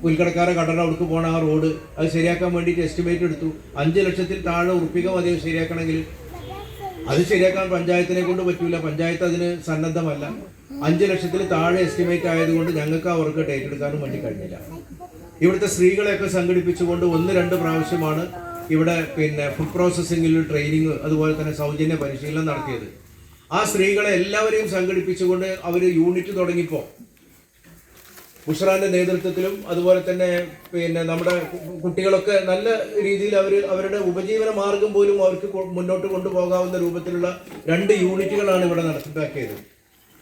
പുൽക്കടക്കാരെ കടറ അവിടേക്ക് പോണ ആ റോഡ് അത് ശരിയാക്കാൻ വേണ്ടിയിട്ട് എസ്റ്റിമേറ്റ് എടുത്തു. 5 ലക്ഷത്തിൽ താഴെ ഉറപ്പിക മതി ശരിയാക്കണമെങ്കിൽ. അത് ശരിയാക്കാൻ പഞ്ചായത്തിനെ കൊണ്ട് പറ്റൂല, പഞ്ചായത്ത് അതിന് സന്നദ്ധമല്ല. 5 ലക്ഷത്തിൽ താഴെ എസ്റ്റിമേറ്റ് ആയതുകൊണ്ട് ഞങ്ങൾക്ക് അവർക്ക് ഏറ്റെടുക്കാനും വേണ്ടി കഴിഞ്ഞില്ല. ഇവിടുത്തെ സ്ത്രീകളെയൊക്കെ സംഘടിപ്പിച്ചുകൊണ്ട് 1-2 പ്രാവശ്യമാണ് ഇവിടെ ഫുഡ് പ്രോസസ്സിംഗിൽ ട്രെയിനിങ് അതുപോലെ തന്നെ സൗജന്യ പരിശീലനം നടത്തിയത്. ആ സ്ത്രീകളെ എല്ലാവരെയും സംഘടിപ്പിച്ചുകൊണ്ട് അവർ യൂണിറ്റ് തുടങ്ങിയപ്പോൾ ബുഷ്റാന്റെ നേതൃത്വത്തിലും അതുപോലെ തന്നെ നമ്മുടെ കുട്ടികളൊക്കെ നല്ല രീതിയിൽ അവരുടെ ഉപജീവന മാർഗം പോലും അവർക്ക് മുന്നോട്ട് കൊണ്ടുപോകാവുന്ന രൂപത്തിലുള്ള 2 യൂണിറ്റുകളാണ് ഇവിടെ നടപ്പിലാക്കിയത്.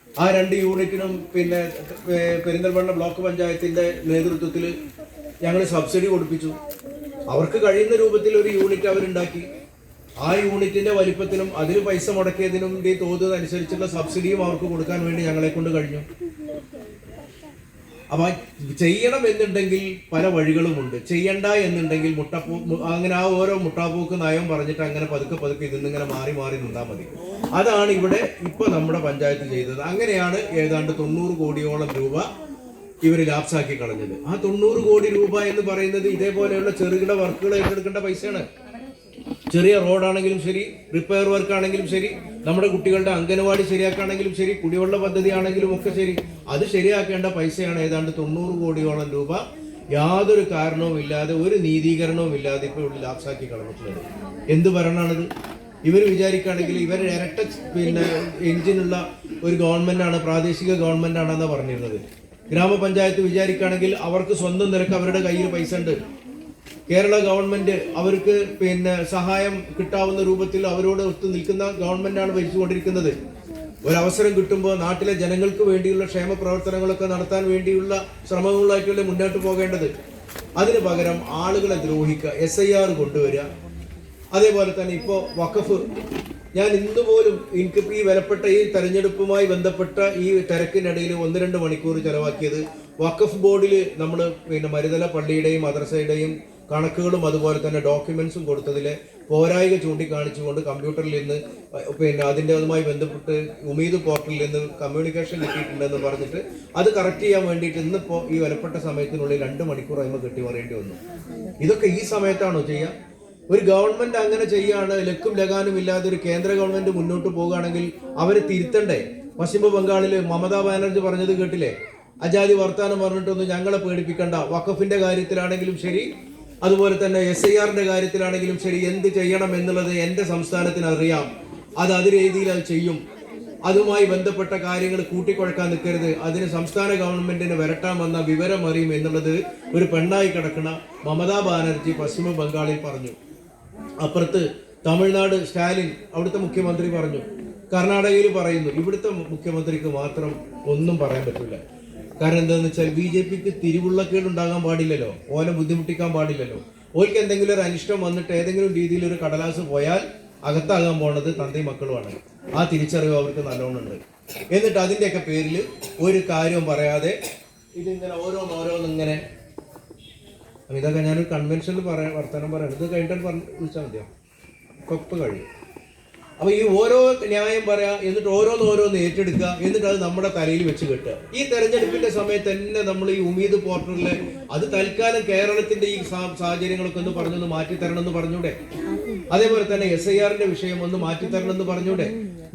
ആ 2 യൂണിറ്റിനും പെരിന്തൽമണ്ണ ബ്ലോക്ക് പഞ്ചായത്തിന്റെ നേതൃത്വത്തിൽ ഞങ്ങൾ സബ്സിഡി കൊടുപ്പിച്ചു. അവർക്ക് കഴിയുന്ന രൂപത്തിൽ ഒരു യൂണിറ്റ് അവരുണ്ടാക്കി. ആ യൂണിറ്റിന്റെ വലിപ്പത്തിനും അതിന് പൈസ മുടക്കിയതിനും തോതിനനുസരിച്ചുള്ള സബ്സിഡിയും അവർക്ക് കൊടുക്കാൻ വേണ്ടി ഞങ്ങളെ കൊണ്ട് കഴിഞ്ഞു. അപ്പൊ ചെയ്യണം എന്നുണ്ടെങ്കിൽ പല വഴികളുമുണ്ട്, ചെയ്യണ്ട എന്നുണ്ടെങ്കിൽ അങ്ങനെ ആ ഓരോ മുട്ടാപ്പൂക്ക് നയം പറഞ്ഞിട്ട് അങ്ങനെ പതുക്കെ ഇതിന്നിങ്ങനെ മാറി നിന്നാൽ മതി. അതാണ് ഇവിടെ ഇപ്പൊ നമ്മുടെ പഞ്ചായത്ത് ചെയ്തത്. അങ്ങനെയാണ് ഏതാണ്ട് 90 കോടിയോളം രൂപ ഇവർ ലാപ്സാക്കി കളഞ്ഞത്. ആ 90 കോടി രൂപ എന്ന് പറയുന്നത് ഇതേപോലെയുള്ള ചെറുകിട വർക്കുകൾ ഏറ്റെടുക്കേണ്ട പൈസയാണ്. ചെറിയ റോഡാണെങ്കിലും ശരി, റിപ്പയർ വർക്ക് ആണെങ്കിലും ശരി, നമ്മുടെ കുട്ടികളുടെ അംഗനവാടി ശരിയാക്കുകയാണെങ്കിലും ശരി, കുടിവെള്ള പദ്ധതി ആണെങ്കിലും ഒക്കെ ശരി, അത് ശരിയാക്കേണ്ട പൈസയാണ് ഏതാണ്ട് 90 കോടിയോളം രൂപ യാതൊരു കാരണവും ഇല്ലാതെ, ഒരു നീതീകരണവും ഇല്ലാതെ ഇപ്പോൾ ഇവിടെ ലാപ്സാക്കി കളഞ്ഞിട്ടുള്ളത്. എന്ത് ഭരണമാണിത്? ഇവർ വിചാരിക്കുകയാണെങ്കിൽ ഇവർ ഇരട്ട എഞ്ചിനുള്ള ഒരു ഗവൺമെന്റാണ്, പ്രാദേശിക ഗവൺമെന്റ് ആണെന്നാണ് പറഞ്ഞിരുന്നത്. ഗ്രാമപഞ്ചായത്ത് വിചാരിക്കുകയാണെങ്കിൽ അവർക്ക് സ്വന്തം നിരക്ക് അവരുടെ കയ്യിൽ പൈസ ഉണ്ട്. കേരള ഗവൺമെന്റ് അവർക്ക് സഹായം കിട്ടാവുന്ന രൂപത്തിൽ അവരോട് ഒത്തു നിൽക്കുന്ന ഗവൺമെന്റാണ് ഭരിച്ചുകൊണ്ടിരിക്കുന്നത്. ഒരവസരം കിട്ടുമ്പോൾ നാട്ടിലെ ജനങ്ങൾക്ക് വേണ്ടിയുള്ള ക്ഷേമ പ്രവർത്തനങ്ങളൊക്കെ നടത്താൻ വേണ്ടിയുള്ള ശ്രമങ്ങളായിട്ടുള്ള മുന്നോട്ട് പോകേണ്ടത്. അതിന് പകരം ആളുകളെ ദ്രോഹിക്കുക, SIR കൊണ്ടുവരിക. അതേപോലെ തന്നെ ഇപ്പോൾ വഖഫ്, ഞാൻ ഇന്ന് പോലും എനിക്ക് ഈ വിലപ്പെട്ട ഈ തെരഞ്ഞെടുപ്പുമായി ബന്ധപ്പെട്ട ഈ തിരക്കിനിടയിൽ 1-2 മണിക്കൂർ ചെലവാക്കിയത് വഖഫ് ബോർഡിൽ നമ്മൾ മരുതല പള്ളിയുടെയും മദ്രസയുടെയും കണക്കുകളും അതുപോലെ തന്നെ ഡോക്യുമെന്റ്സും കൊടുത്തതിലെ പോരായിക ചൂണ്ടിക്കാണിച്ചുകൊണ്ട് കമ്പ്യൂട്ടറിൽ നിന്ന് അതുമായി ബന്ധപ്പെട്ട് ഉമീദ് പോർട്ടലിൽ നിന്ന് കമ്മ്യൂണിക്കേഷൻ കിട്ടിയിട്ടുണ്ടെന്ന് പറഞ്ഞിട്ട് അത് കറക്റ്റ് ചെയ്യാൻ വേണ്ടിയിട്ട് ഇന്നിപ്പോൾ ഈ വിലപ്പെട്ട സമയത്തിനുള്ളിൽ 2 മണിക്കൂർ അതിന് കെട്ടി പറയേണ്ടി വന്നു. ഇതൊക്കെ ഈ സമയത്താണോ ചെയ്യുക? ഒരു ഗവൺമെന്റ് അങ്ങനെ ചെയ്യാണ്, ലക്കും ലഗാനും ഇല്ലാതെ ഒരു കേന്ദ്ര ഗവൺമെന്റ് മുന്നോട്ട് പോവുകയാണെങ്കിൽ അവരെ തിരുത്തണ്ടേ? പശ്ചിമ ബംഗാളിൽ മമതാ ബാനർജി പറഞ്ഞത് കേട്ടില്ലേ? അജാതി വർത്താനം പറഞ്ഞിട്ടൊന്നും ഞങ്ങളെ പേടിപ്പിക്കണ്ട, വഖഫിന്റെ കാര്യത്തിലാണെങ്കിലും ശരി, അതുപോലെ തന്നെ SIRന്റെ കാര്യത്തിലാണെങ്കിലും ശരി, എന്ത് ചെയ്യണം എന്നുള്ളത് എന്റെ സംസ്ഥാനത്തിന് അറിയാം, അത് രീതിയിൽ അത് ചെയ്യും. അതുമായി ബന്ധപ്പെട്ട കാര്യങ്ങൾ കൂട്ടിക്കുഴക്കാൻ നിൽക്കരുത്, അതിന് സംസ്ഥാന ഗവൺമെന്റിന് വരട്ടാൻ വന്ന വിവരം അറിയും എന്നുള്ളത് ഒരു പെണ്ണായി കിടക്കുന്ന മമതാ ബാനർജി പശ്ചിമ ബംഗാളിൽ പറഞ്ഞു. അപ്പുറത്ത് തമിഴ്നാട് സ്റ്റാലിൻ അവിടുത്തെ മുഖ്യമന്ത്രി പറഞ്ഞു, കർണാടകയിൽ പറയുന്നു. ഇവിടുത്തെ മുഖ്യമന്ത്രിക്ക് മാത്രം ഒന്നും പറയാൻ പറ്റില്ല. കാരണം എന്താണെന്ന് വെച്ചാൽ BJPക്ക് തിരിവുള്ളക്കേടുണ്ടാകാൻ പാടില്ലല്ലോ, ഓനെ ബുദ്ധിമുട്ടിക്കാൻ പാടില്ലല്ലോ. ഓർക്ക് എന്തെങ്കിലും ഒരു അനിഷ്ടം വന്നിട്ട് ഏതെങ്കിലും രീതിയിൽ ഒരു കടലാസ് പോയാൽ അകത്താകാൻ പോണത് തന്തയും മക്കളുമാണ്. ആ തിരിച്ചറിവ് അവർക്ക് നല്ലോണം ഉണ്ട്. എന്നിട്ട് അതിൻ്റെയൊക്കെ പേരിൽ ഒരു കാര്യവും പറയാതെ ഇതിങ്ങനെ ഓരോന്നിങ്ങനെ, ഇതൊക്കെ ഞാനൊരു കൺവെൻഷനിൽ വർത്തമാനം പറയണം. ഇത് കഴിഞ്ഞിട്ട് വിളിച്ചാൽ മതിയോ? കൊപ്പ് കഴിയും. അപ്പൊ ഈ ഓരോ ന്യായം പറയാ, എന്നിട്ട് ഓരോന്ന് ഏറ്റെടുക്കുക, എന്നിട്ട് അത് നമ്മുടെ തലയിൽ വെച്ച് കെട്ടുക. ഈ തെരഞ്ഞെടുപ്പിന്റെ സമയത്ത് തന്നെ നമ്മൾ ഈ ഉമീദ് പോർട്ടലിലെ അത് തൽക്കാലം കേരളത്തിന്റെ ഈ സാഹചര്യങ്ങളൊക്കെ ഒന്ന് പറഞ്ഞൊന്ന് മാറ്റിത്തരണം എന്ന് പറഞ്ഞൂടെ? അതേപോലെ തന്നെ SIRന്റെ വിഷയം ഒന്ന് മാറ്റിത്തരണം എന്ന് പറഞ്ഞൂടെ?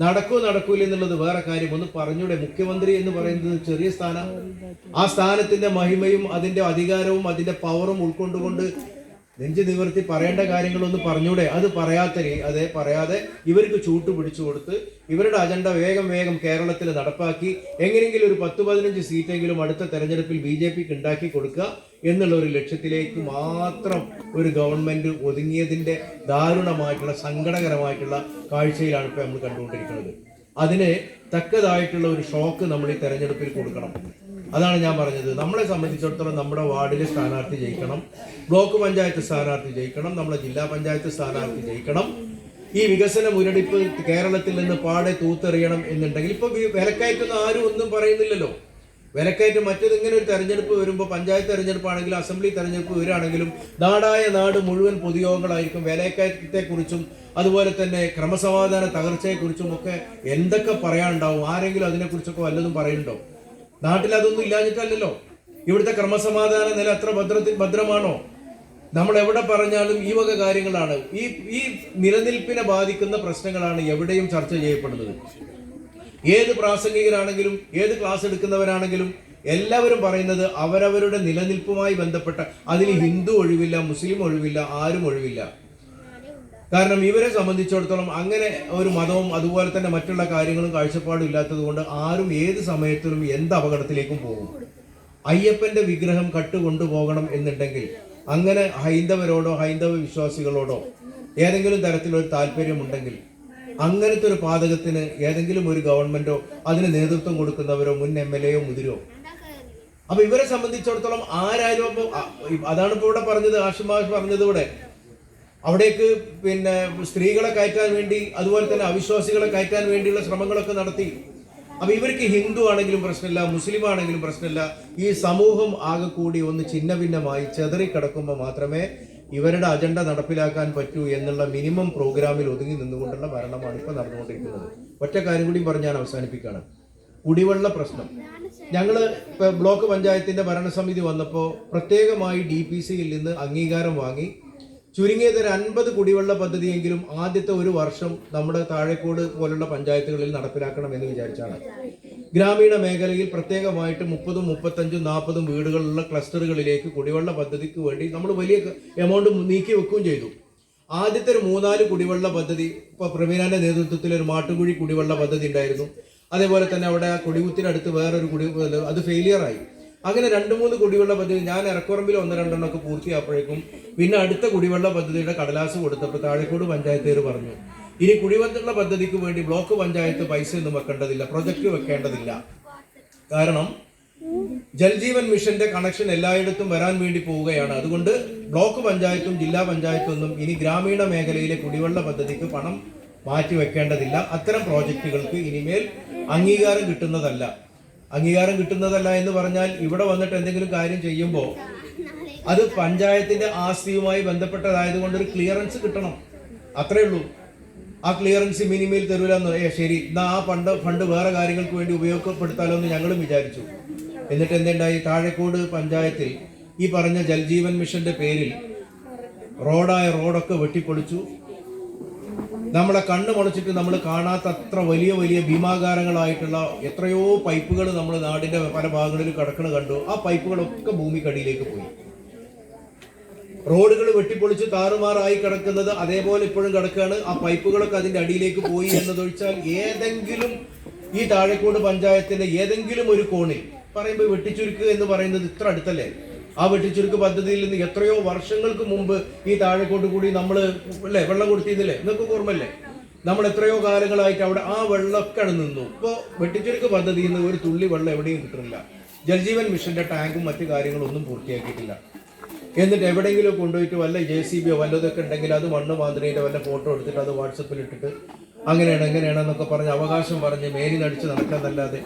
നടക്കൂല എന്നുള്ളത് വേറെ കാര്യം, ഒന്ന് പറഞ്ഞൂടെ? മുഖ്യമന്ത്രി എന്ന് പറയുന്നത് ചെറിയ സ്ഥാനം, ആ സ്ഥാനത്തിന്റെ മഹിമയും അതിന്റെ അധികാരവും അതിന്റെ പവറും ഉൾക്കൊണ്ടുകൊണ്ട് നെഞ്ചു നിവർത്തി പറയേണ്ട കാര്യങ്ങളൊന്ന് പറഞ്ഞൂടെ? അത് പറയാതെ ഇവർക്ക് ചൂട്ട് പിടിച്ചു കൊടുത്ത് ഇവരുടെ അജണ്ട വേഗം കേരളത്തിൽ നടപ്പാക്കി എങ്ങനെയെങ്കിലും ഒരു 10-15 സീറ്റെങ്കിലും അടുത്ത തെരഞ്ഞെടുപ്പിൽ BJPക്ക് ഉണ്ടാക്കി കൊടുക്കുക എന്നുള്ള ഒരു ലക്ഷ്യത്തിലേക്ക് മാത്രം ഒരു ഗവൺമെന്റ് ഒതുങ്ങിയതിന്റെ ദാരുണമായിട്ടുള്ള സങ്കടകരമായിട്ടുള്ള കാഴ്ചയിലാണ് ഇപ്പോൾ നമ്മൾ കണ്ടുകൊണ്ടിരിക്കുന്നത്. അതിന് തക്കതായിട്ടുള്ള ഒരു ഷോക്ക് നമ്മൾ ഈ തെരഞ്ഞെടുപ്പിൽ കൊടുക്കണം. അതാണ് ഞാൻ പറഞ്ഞത്. നമ്മളെ സംബന്ധിച്ചിടത്തോളം നമ്മുടെ വാർഡിലെ സ്ഥാനാർത്ഥി ജയിക്കണം, ബ്ലോക്ക് പഞ്ചായത്ത് സ്ഥാനാർത്ഥി ജയിക്കണം, നമ്മുടെ ജില്ലാ പഞ്ചായത്ത് സ്ഥാനാർത്ഥി ജയിക്കണം. ഈ വികസന മുരടിപ്പ് കേരളത്തിൽ നിന്ന് പാടെ തൂത്തെറിയണം എന്നുണ്ടെങ്കിൽ ഇപ്പൊ വിലക്കയറ്റൊന്നും ആരും ഒന്നും പറയുന്നില്ലല്ലോ. വിലക്കയറ്റം മറ്റേത് ഇങ്ങനെ ഒരു തെരഞ്ഞെടുപ്പ് വരുമ്പോൾ, പഞ്ചായത്ത് തെരഞ്ഞെടുപ്പാണെങ്കിലും അസംബ്ലി തെരഞ്ഞെടുപ്പ് വരികയാണെങ്കിലും നാടായ നാട് മുഴുവൻ പൊതുയോഗങ്ങളായിരിക്കും. വിലക്കയറ്റത്തെക്കുറിച്ചും അതുപോലെ തന്നെ ക്രമസമാധാന തകർച്ചയെക്കുറിച്ചും ഒക്കെ എന്തൊക്കെ പറയാനുണ്ടാവും. ആരെങ്കിലും അതിനെക്കുറിച്ചൊക്കെ വല്ലതും പറയുന്നുണ്ടോ? നാട്ടിൽ അതൊന്നും ഇല്ലാഞ്ഞിട്ടല്ലല്ലോ. ഇവിടുത്തെ ക്രമസമാധാന നില അത്ര ഭദ്രമാണോ? നമ്മൾ എവിടെ പറഞ്ഞാലും ഈ വക കാര്യങ്ങളാണ്, ഈ നിലനിൽപ്പിനെ ബാധിക്കുന്ന പ്രശ്നങ്ങളാണ് എവിടെയും ചർച്ച ചെയ്യപ്പെടുന്നത്. ഏത് പ്രാസംഗികരാണെങ്കിലും ഏത് ക്ലാസ് എടുക്കുന്നവരാണെങ്കിലും എല്ലാവരും പറയുന്നത് അവരവരുടെ നിലനിൽപ്പുമായി ബന്ധപ്പെട്ട, അതിൽ ഹിന്ദു ഒഴിവില്ല, മുസ്ലിം ഒഴിവില്ല, ആരും ഒഴിവില്ല. കാരണം ഇവരെ സംബന്ധിച്ചിടത്തോളം അങ്ങനെ ഒരു മതവും അതുപോലെ തന്നെ മറ്റുള്ള കാര്യങ്ങളും കാഴ്ചപ്പാടും ഇല്ലാത്തത് കൊണ്ട് ആരും ഏത് സമയത്തിലും എന്ത് അപകടത്തിലേക്കും പോകും. അയ്യപ്പന്റെ വിഗ്രഹം കട്ടുകൊണ്ടുപോകണം എന്നുണ്ടെങ്കിൽ അങ്ങനെ ഹൈന്ദവരോടോ ഹൈന്ദവ വിശ്വാസികളോടോ ഏതെങ്കിലും തരത്തിലൊരു താല്പര്യമുണ്ടെങ്കിൽ അങ്ങനത്തെ ഒരു പാതകത്തിന് ഏതെങ്കിലും ഒരു ഗവൺമെന്റോ അതിന് നേതൃത്വം കൊടുക്കുന്നവരോ മുൻ MLA മുതിരോ. അപ്പൊ ഇവരെ സംബന്ധിച്ചിടത്തോളം ആരായാലും അതാണ് ഇപ്പൊ ഇവിടെ പറഞ്ഞത്, ആഷിമാഷ് പറഞ്ഞത് ഇവിടെ അവിടേക്ക് പിന്നെ സ്ത്രീകളെ കയറ്റാൻ വേണ്ടി അതുപോലെ തന്നെ അവിശ്വാസികളെ കയറ്റാൻ വേണ്ടിയുള്ള ശ്രമങ്ങളൊക്കെ നടത്തി. അപ്പൊ ഇവർക്ക് ഹിന്ദു ആണെങ്കിലും പ്രശ്നമില്ല, മുസ്ലിം ആണെങ്കിലും പ്രശ്നമില്ല. ഈ സമൂഹം ആകെ കൂടി ഒന്ന് ഛിന്ന ഭിന്നമായി ചെതറിക്കിടക്കുമ്പോൾ മാത്രമേ ഇവരുടെ അജണ്ട നടപ്പിലാക്കാൻ പറ്റൂ എന്നുള്ള മിനിമം പ്രോഗ്രാമിൽ ഒതുങ്ങി നിന്നുകൊണ്ടുള്ള ഭരണമാണ് ഇപ്പൊ നടന്നുകൊണ്ടിരിക്കുന്നത്. ഒറ്റ കാര്യം കൂടി പറഞ്ഞ് ഞാൻ അവസാനിപ്പിക്കുകയാണ്. കുടിവെള്ള പ്രശ്നം. ഞങ്ങള് ഇപ്പൊ ബ്ലോക്ക് പഞ്ചായത്തിന്റെ ഭരണസമിതി വന്നപ്പോൾ പ്രത്യേകമായി DPCയിൽ നിന്ന് അംഗീകാരം വാങ്ങി ചുരുങ്ങിയത് ഒരു 50 കുടിവെള്ള പദ്ധതിയെങ്കിലും ആദ്യത്തെ ഒരു വർഷം നമ്മുടെ താഴേക്കോട് പോലുള്ള പഞ്ചായത്തുകളിൽ നടപ്പിലാക്കണം എന്ന് വിചാരിച്ചാണ്. ഗ്രാമീണ മേഖലയിൽ പ്രത്യേകമായിട്ട് 30, 35, 40 വീടുകളുള്ള ക്ലസ്റ്ററുകളിലേക്ക് കുടിവെള്ള പദ്ധതിക്ക് വേണ്ടി നമ്മൾ വലിയ എമൗണ്ട് നീക്കി വെക്കുകയും ചെയ്തു. ആദ്യത്തെ ഒരു 3-4 കുടിവെള്ള പദ്ധതി ഇപ്പൊ പ്രവീണന്റെ നേതൃത്വത്തിൽ ഒരു മാട്ടുകുഴി കുടിവെള്ള പദ്ധതി ഉണ്ടായിരുന്നു. അതേപോലെ തന്നെ അവിടെ കൊടികുത്തിനടുത്ത് വേറൊരു അത് ഫെയിലിയറായി. അങ്ങനെ 2-3 കുടിവെള്ള പദ്ധതി ഞാൻ ഇറക്കുറമ്പിൽ 1-2 ഒക്കെ പൂർത്തിയായപ്പോഴേക്കും പിന്നെ അടുത്ത കുടിവെള്ള പദ്ധതിയുടെ കടലാസ് കൊടുത്തപ്പോൾ താഴേക്കോട് പഞ്ചായത്തുകാർ പറഞ്ഞു, ഇനി കുടിവെള്ള പദ്ധതിക്ക് വേണ്ടി ബ്ലോക്ക് പഞ്ചായത്ത് പൈസ ഒന്നും വെക്കേണ്ടതില്ല, പ്രൊജക്ട് വെക്കേണ്ടതില്ല. കാരണം ജൽജീവൻ മിഷന്റെ കണക്ഷൻ എല്ലായിടത്തും വരാൻ വേണ്ടി പോവുകയാണ്. അതുകൊണ്ട് ബ്ലോക്ക് പഞ്ചായത്തും ജില്ലാ പഞ്ചായത്തും ഒന്നും ഇനി ഗ്രാമീണ മേഖലയിലെ കുടിവെള്ള പദ്ധതിക്ക് പണം മാറ്റി വെക്കേണ്ടതില്ല. അത്തരം പ്രോജക്റ്റുകൾക്ക് ഇനിമേൽ അംഗീകാരം കിട്ടുന്നതല്ല. അംഗീകാരം കിട്ടുന്നതല്ല എന്ന് പറഞ്ഞാൽ ഇവിടെ വന്നിട്ട് എന്തെങ്കിലും കാര്യം ചെയ്യുമ്പോൾ അത് പഞ്ചായത്തിന്റെ ആസ്തിയുമായി ബന്ധപ്പെട്ടതായതുകൊണ്ട് ഒരു ക്ലിയറൻസ് കിട്ടണം, അത്രേ ഉള്ളൂ. ആ ക്ലിയറൻസ് മിനിമയിൽ തരൂലെന്ന് ശരി, എന്നാ ആ ഫണ്ട് വേറെ കാര്യങ്ങൾക്ക് വേണ്ടി ഉപയോഗപ്പെടുത്താലോ എന്ന് ഞങ്ങളും വിചാരിച്ചു. എന്നിട്ട് എന്തുണ്ടായി, താഴേക്കോട് പഞ്ചായത്തിൽ ഈ പറഞ്ഞ ജൽജീവൻ മിഷന്റെ പേരിൽ റോഡൊക്കെ വെട്ടിപ്പൊളിച്ചു. നമ്മളെ കണ്ണ് മുളച്ചിട്ട് നമ്മൾ കാണാത്ത അത്ര വലിയ വലിയ ഭീമാകാരങ്ങളായിട്ടുള്ള എത്രയോ പൈപ്പുകൾ നമ്മൾ നാടിന്റെ പല ഭാഗങ്ങളിൽ കിടക്കണ കണ്ടു. ആ പൈപ്പുകളൊക്കെ ഭൂമിക്കടിയിലേക്ക് പോയി. റോഡുകൾ വെട്ടിപ്പൊളിച്ച് താറുമാറായി കിടക്കുന്നത് അതേപോലെ ഇപ്പോഴും കിടക്കുകയാണ്. ആ പൈപ്പുകളൊക്കെ അതിന്റെ അടിയിലേക്ക് പോയി എന്നതൊഴിച്ചാൽ ഏതെങ്കിലും ഈ താഴേക്കോട് പഞ്ചായത്തിന്റെ ഏതെങ്കിലും ഒരു കോണിൽ പറയുമ്പോൾ വെട്ടിച്ചുരുക്ക് എന്ന് പറയുന്നത് ഇത്ര അടുത്തല്ലേ? ആ വെട്ടിച്ചുരുക്ക് പദ്ധതിയിൽ നിന്ന് എത്രയോ വർഷങ്ങൾക്ക് മുമ്പ് ഈ താഴേക്കോട്ട് കൂടി നമ്മൾ അല്ലേ വെള്ളം കൊടുത്തിരുന്നില്ലേ? നിങ്ങൾക്ക് ഓർമ്മല്ലേ? നമ്മൾ എത്രയോ കാലങ്ങളായിട്ട് അവിടെ ആ വെള്ളമൊക്കെ നിന്നു. ഇപ്പോൾ വെട്ടിച്ചുരുക്ക് പദ്ധതിയിൽ നിന്ന് ഒരു തുള്ളി വെള്ളം എവിടെയും കിട്ടുന്നില്ല. ജൽജീവൻ മിഷന്റെ ടാങ്കും മറ്റു കാര്യങ്ങളും ഒന്നും പൂർത്തിയാക്കിയിട്ടില്ല. എന്നിട്ട് എവിടെയെങ്കിലും കൊണ്ടുപോയിട്ട് വല്ല JCB വല്ലതൊക്കെ ഉണ്ടെങ്കിൽ അത് മണ്ണ് മാന്ത്രിയുടെ വല്ല ഫോട്ടോ എടുത്തിട്ട് അത് വാട്സപ്പിൽ ഇട്ടിട്ട് അങ്ങനെയാണ് എങ്ങനെയാണെന്നൊക്കെ പറഞ്ഞ് അവകാശം പറഞ്ഞ് മേനി നടിച്ച് നടക്കാന്നല്ലാതെ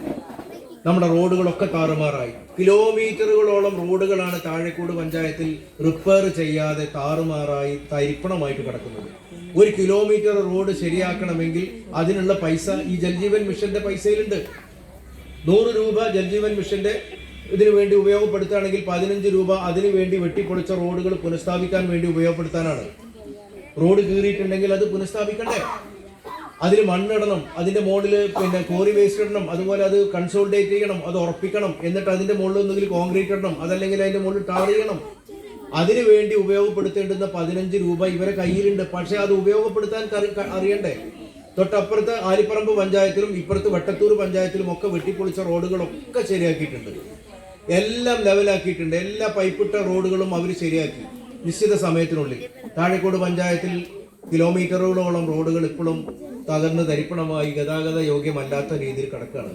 നമ്മുടെ റോഡുകളൊക്കെ താറുമാറായി. കിലോമീറ്ററുകളോളം റോഡുകളാണ് താഴേക്കോട് പഞ്ചായത്തിൽ റിപ്പയർ ചെയ്യാതെ താറുമാറായി തരിപ്പണമായിട്ട് കിടക്കുന്നത്. 1 കിലോമീറ്റർ റോഡ് ശരിയാക്കണമെങ്കിൽ അതിനുള്ള പൈസ ഈ ജൽജീവൻ മിഷന്റെ പൈസയിലുണ്ട്. 100 രൂപ ജൽജീവൻ മിഷന്റെ ഇതിനു വേണ്ടി ഉപയോഗപ്പെടുത്തുകയാണെങ്കിൽ 15 രൂപ അതിനു വേണ്ടി വെട്ടിപ്പൊളിച്ച റോഡുകൾ പുനഃസ്ഥാപിക്കാൻ വേണ്ടി ഉപയോഗപ്പെടുത്താനാണ്. റോഡ് കീറിയിട്ടുണ്ടെങ്കിൽ അത് പുനഃസ്ഥാപിക്കണ്ടേ? അതിൽ മണ്ണിടണം, അതിന്റെ മുകളിൽ പിന്നെ കോറി വേസ്റ്റ് ഇടണം, അതുപോലെ അത് കൺസോൾഡേറ്റ് ചെയ്യണം, അത് ഉറപ്പിക്കണം, എന്നിട്ട് അതിന്റെ മുകളിൽ ഒന്നുകിൽ കോൺക്രീറ്റ് ഇടണം, അതല്ലെങ്കിൽ അതിന്റെ മുകളിൽ ടാർ ചെയ്യണം. അതിനു വേണ്ടി ഉപയോഗപ്പെടുത്തേണ്ടുന്ന 15 രൂപ ഇവരെ കയ്യിലുണ്ട്. പക്ഷെ അത് ഉപയോഗപ്പെടുത്താൻ അറിയണ്ടേ? തൊട്ടപ്പുറത്ത് ആലിപ്പറമ്പ് പഞ്ചായത്തിലും ഇപ്പുറത്ത് വെട്ടത്തൂർ പഞ്ചായത്തിലും ഒക്കെ വെട്ടിപ്പൊളിച്ച റോഡുകളൊക്കെ ശരിയാക്കിയിട്ടുണ്ട്, എല്ലാം ലെവലാക്കിയിട്ടുണ്ട്. എല്ലാ പൈപ്പിട്ട റോഡുകളും അവർ ശരിയാക്കി നിശ്ചിത സമയത്തിനുള്ളിൽ. താഴേക്കോട് പഞ്ചായത്തിൽ കിലോമീറ്ററുകളോളം റോഡുകൾ ഇപ്പോഴും തകർന്ന് തരിപ്പണമായി ഗതാഗത യോഗ്യമല്ലാത്ത രീതിയിൽ കിടക്കുകയാണ്.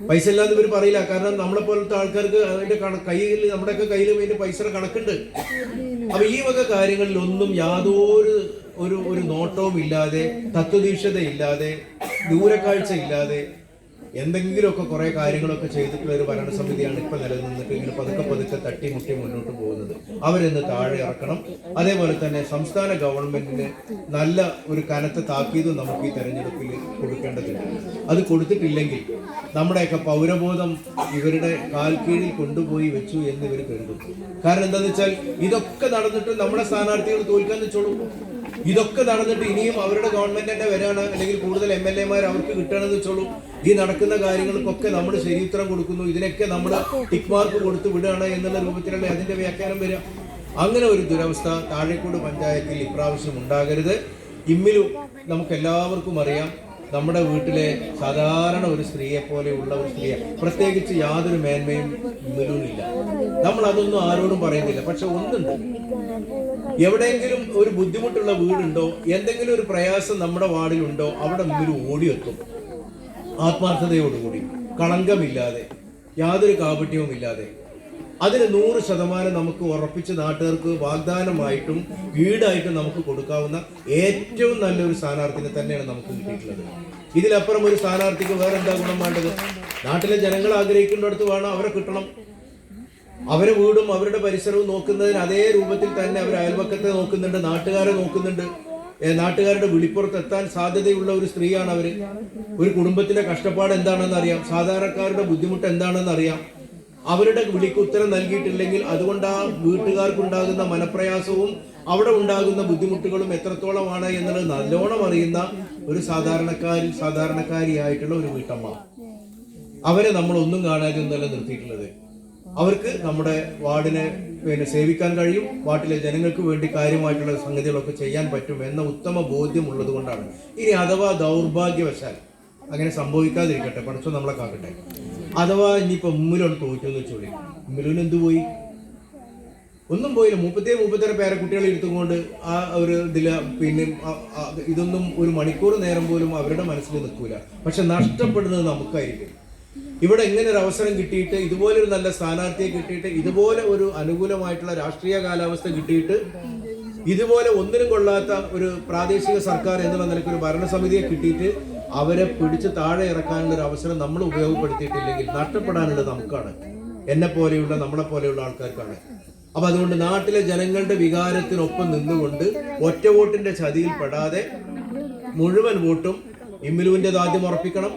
പൈസ ഇല്ലാന്ന് ഇവർ പറയില്ല, കാരണം നമ്മളെ പോലത്തെ ആൾക്കാർക്ക് അതിന്റെ കയ്യിൽ നമ്മുടെയൊക്കെ കയ്യിൽ അതിന്റെ പൈസയുടെ കണക്കുണ്ട്. അപ്പൊ ഈ വക കാര്യങ്ങളിൽ ഒന്നും യാതൊരു ഒരു നോട്ടവും ഇല്ലാതെ, തത്വദീക്ഷതയില്ലാതെ, ദൂരക്കാഴ്ച ഇല്ലാതെ എന്തെങ്കിലുമൊക്കെ കുറെ കാര്യങ്ങളൊക്കെ ചെയ്തിട്ടുള്ള ഒരു ഭരണസമിതിയാണ് ഇപ്പൊ നിലനിന്നിട്ട് ഇങ്ങനെ പതുക്കെ തട്ടിമുട്ടി മുന്നോട്ട് പോകുന്നത്. അവരെന്ന് താഴെ ഇറക്കണം. അതേപോലെ തന്നെ സംസ്ഥാന ഗവൺമെന്റിന് നല്ല ഒരു കനത്ത താക്കീതും നമുക്ക് ഈ തെരഞ്ഞെടുപ്പിൽ കൊടുക്കേണ്ടതുണ്ട്. അത് കൊടുത്തിട്ടില്ലെങ്കിൽ നമ്മുടെയൊക്കെ പൗരബോധം ഇവരുടെ കാൽ കീഴിൽ കൊണ്ടുപോയി വെച്ചു എന്ന് ഇവർ കരുതും. കാരണം എന്താണെന്ന് വെച്ചാൽ ഇതൊക്കെ നടന്നിട്ട് നമ്മുടെ സ്ഥാനാർത്ഥികൾ തോൽക്കാൻ വെച്ചോളൂ. ഇതൊക്കെ നടന്നിട്ട് ഇനിയും അവരുടെ ഗവൺമെന്റ് തന്നെ വരാണ്, അല്ലെങ്കിൽ കൂടുതൽ MLA-മാർ അവർക്ക് കിട്ടണമെന്ന് വെച്ചോളൂ. ഈ നടക്കുന്ന കാര്യങ്ങൾക്കൊക്കെ നമ്മൾ ശരിയുത്തരം കൊടുക്കുന്നു, ഇതിനൊക്കെ നമ്മൾ ടിക്ക് മാർക്ക് കൊടുത്ത് വിടുകയാണ് എന്നുള്ള രൂപത്തിലുള്ള അതിന്റെ വ്യാഖ്യാനം വരിക. അങ്ങനെ ഒരു ദുരവസ്ഥ താഴേക്കോട് പഞ്ചായത്തിൽ ഇപ്രാവശ്യം ഉണ്ടാകരുത്. ഇമ്മിലും നമുക്ക് എല്ലാവർക്കും അറിയാം, നമ്മുടെ വീട്ടിലെ സാധാരണ ഒരു സ്ത്രീയെ പോലെയുള്ള ഒരു സ്ത്രീയെ, പ്രത്യേകിച്ച് യാതൊരു മേന്മയും ഇമ്മിലൂനില്ല. നമ്മൾ അതൊന്നും ആരോടും പറയുന്നില്ല. പക്ഷെ ഒന്നുണ്ട്, എവിടെയെങ്കിലും ഒരു ബുദ്ധിമുട്ടുള്ള വീടുണ്ടോ, എന്തെങ്കിലും ഒരു പ്രയാസം നമ്മുടെ വാർഡിലുണ്ടോ, അവിടെ ഇമ്മിലു ഓടിയെത്തും. ആത്മാർത്ഥതയോടുകൂടി, കളങ്കമില്ലാതെ, യാതൊരു കാപട്യവും ഇല്ലാതെ. അതിന് 100% നമുക്ക് ഉറപ്പിച്ച് നാട്ടുകാർക്ക് വാഗ്ദാനമായിട്ടും വീടായിട്ടും നമുക്ക് കൊടുക്കാവുന്ന ഏറ്റവും നല്ലൊരു സ്ഥാനാർത്ഥിനെ തന്നെയാണ് നമുക്ക് കിട്ടിയിട്ടുള്ളത്. ഇതിലപ്പുറം ഒരു സ്ഥാനാർത്ഥിക്ക് വേറെ എന്താ ഗുണം വേണ്ടത്? നാട്ടിലെ ജനങ്ങൾ ആഗ്രഹിക്കുന്നിടത്ത് വേണം അവരെ കിട്ടണം. അവരെ വീടും അവരുടെ പരിസരവും നോക്കുന്നതിന് അതേ രൂപത്തിൽ തന്നെ അവർ അയൽപക്കത്തെ നോക്കുന്നുണ്ട്, നാട്ടുകാരെ നോക്കുന്നുണ്ട്. നാട്ടുകാരുടെ വിളിപ്പുറത്ത് എത്താൻ സാധ്യതയുള്ള ഒരു സ്ത്രീയാണ് അവര്. ഒരു കുടുംബത്തിന്റെ കഷ്ടപ്പാട് എന്താണെന്ന് അറിയാം, സാധാരണക്കാരുടെ ബുദ്ധിമുട്ട് എന്താണെന്ന് അറിയാം. അവരുടെ വിളിക്ക് ഉത്തരം നൽകിയിട്ടില്ലെങ്കിൽ അതുകൊണ്ട് ആ വീട്ടുകാർക്കുണ്ടാകുന്ന മനപ്രയാസവും അവിടെ ഉണ്ടാകുന്ന ബുദ്ധിമുട്ടുകളും എത്രത്തോളമാണ് എന്നുള്ളത് നല്ലോണം അറിയുന്ന ഒരു സാധാരണക്കാരിയായിട്ടുള്ള ഒരു വീട്ടമ്മ. അവരെ നമ്മൾ ഒന്നും കാണാതെ ഒന്നല്ല നിർത്തിയിട്ടുള്ളത്. അവർക്ക് നമ്മുടെ വാർഡിനെ സേവിക്കാൻ കഴിയും, വാർഡിലെ ജനങ്ങൾക്ക് വേണ്ടി കാര്യമായിട്ടുള്ള സംഗതികളൊക്കെ ചെയ്യാൻ പറ്റും എന്ന ഉത്തമ ബോധ്യം ഉള്ളത് കൊണ്ടാണ്. ഇനി അഥവാ ദൗർഭാഗ്യവശാൽ അങ്ങനെ സംഭവിക്കാതിരിക്കട്ടെ, പഠിച്ചോ നമ്മളെ കാക്കട്ടെ, അഥവാ ഇനിയിപ്പോ മുമ്മിലോട്ട് തോറ്റു എന്ന് വെച്ചോളി, മുമ്മിലൂന് എന്ത് പോയി? ഒന്നും പോയില്ല. 33 പേരക്കുട്ടികളെ എടുത്തുകൊണ്ട് ആ ഒരു ഇതില് ഇതൊന്നും ഒരു മണിക്കൂർ നേരം പോലും അവരുടെ മനസ്സിൽ നിൽക്കൂല. പക്ഷെ നഷ്ടപ്പെടുന്നത് നമുക്കായിരിക്കും. ഇവിടെ ഇങ്ങനെ ഒരു അവസരം കിട്ടിയിട്ട്, ഇതുപോലെ ഒരു നല്ല സ്ഥാനാർത്ഥിയെ കിട്ടിയിട്ട്, ഇതുപോലെ ഒരു അനുകൂലമായിട്ടുള്ള രാഷ്ട്രീയ കാലാവസ്ഥ കിട്ടിയിട്ട്, ഇതുപോലെ ഒന്നിനും കൊള്ളാത്ത ഒരു പ്രാദേശിക സർക്കാർ എന്നുള്ള നിലയ്ക്ക് ഒരു ഭരണസമിതിയെ കിട്ടിയിട്ട് അവരെ പിടിച്ച് താഴെ ഇറക്കാനുള്ള ഒരു അവസരം നമ്മൾ ഉപയോഗപ്പെടുത്തിയിട്ടില്ലെങ്കിൽ നഷ്ടപ്പെടാനുള്ളത് നമുക്കാണ്, എന്നെ പോലെയുള്ള നമ്മളെ പോലെയുള്ള ആൾക്കാർക്കാണ്. അപ്പൊ അതുകൊണ്ട് നാട്ടിലെ ജനങ്ങളുടെ വികാരത്തിനൊപ്പം നിന്നുകൊണ്ട് ഒറ്റ വോട്ടിന്റെ ചതിയിൽ പെടാതെ മുഴുവൻ വോട്ടും ഇമ്മിലുവിന്റെ ആദ്യം ഉറപ്പിക്കണം,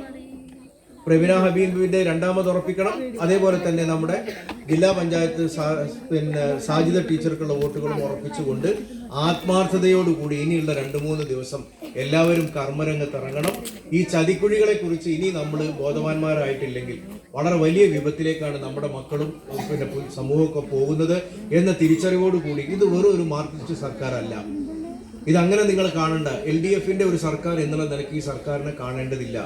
പ്രവീണ ഹബീബിന്റെ രണ്ടാമത് ഉറപ്പിക്കണം, അതേപോലെ തന്നെ നമ്മുടെ ജില്ലാ പഞ്ചായത്ത് സാജിദ ടീച്ചർക്കുള്ള വോട്ടുകളും ഉറപ്പിച്ചുകൊണ്ട് ആത്മാർത്ഥതയോടുകൂടി ഇനിയുള്ള 2-3 ദിവസം എല്ലാവരും കർമ്മരംഗത്ത് ഇറങ്ങണം. ഈ ചതിക്കുഴികളെ കുറിച്ച് ഇനി നമ്മൾ ബോധവാന്മാരായിട്ടില്ലെങ്കിൽ വളരെ വലിയ വിപത്തിലേക്കാണ് നമ്മുടെ മക്കളും സമൂഹമൊക്കെ പോകുന്നത് എന്ന തിരിച്ചറിവോടുകൂടി, ഇത് വെറും ഒരു മാർക്സിസ്റ്റ് സർക്കാരല്ല, ഇതങ്ങനെ നിങ്ങൾ കാണണ്ട. LDFന്റെ ഒരു സർക്കാർ എന്നുള്ള നിലയ്ക്ക് ഈ സർക്കാരിനെ കാണേണ്ടതില്ല.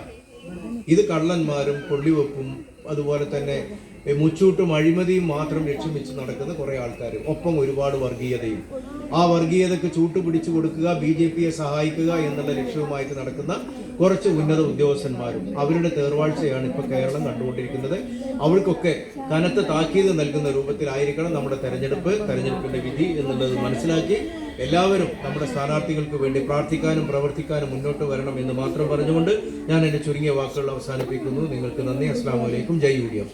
ഇത് കള്ളന്മാരും കൊള്ളിവെപ്പും അതുപോലെ തന്നെ മുച്ചൂട്ടും അഴിമതിയും മാത്രം ലക്ഷ്യം വെച്ച് നടക്കുന്ന കുറെ ആൾക്കാർ, ഒപ്പം ഒരുപാട് വർഗീയതയും. ആ വർഗീയതയ്ക്ക് ചൂട്ടുപിടിച്ചു കൊടുക്കുക, BJPയെ സഹായിക്കുക എന്നുള്ള ലക്ഷ്യവുമായിട്ട് നടക്കുന്ന കുറച്ച് ഉന്നത ഉദ്യോഗസ്ഥന്മാരും അവരുടെ തേർവാഴ്ചയാണ് ഇപ്പൊ കേരളം കണ്ടുകൊണ്ടിരിക്കുന്നത്. അവർക്കൊക്കെ കനത്ത താക്കീത് നൽകുന്ന രൂപത്തിലായിരിക്കണം നമ്മുടെ തെരഞ്ഞെടുപ്പിന്റെ വിധി എന്നുള്ളത് മനസ്സിലാക്കി എല്ലാവരും നമ്മുടെ സ്ഥാനാർത്ഥികൾക്ക് വേണ്ടി പ്രാർത്ഥിക്കാനും പ്രവർത്തിക്കാനും മുന്നോട്ട് വരണം എന്ന് മാത്രം പറഞ്ഞുകൊണ്ട് ഞാൻ എന്റെ ചുരുങ്ങിയ വാക്കുകൾ അവസാനിപ്പിക്കുന്നു. നിങ്ങൾക്ക് നന്ദി. അസ്സലാമു അലൈക്കും. ജയ് UDF.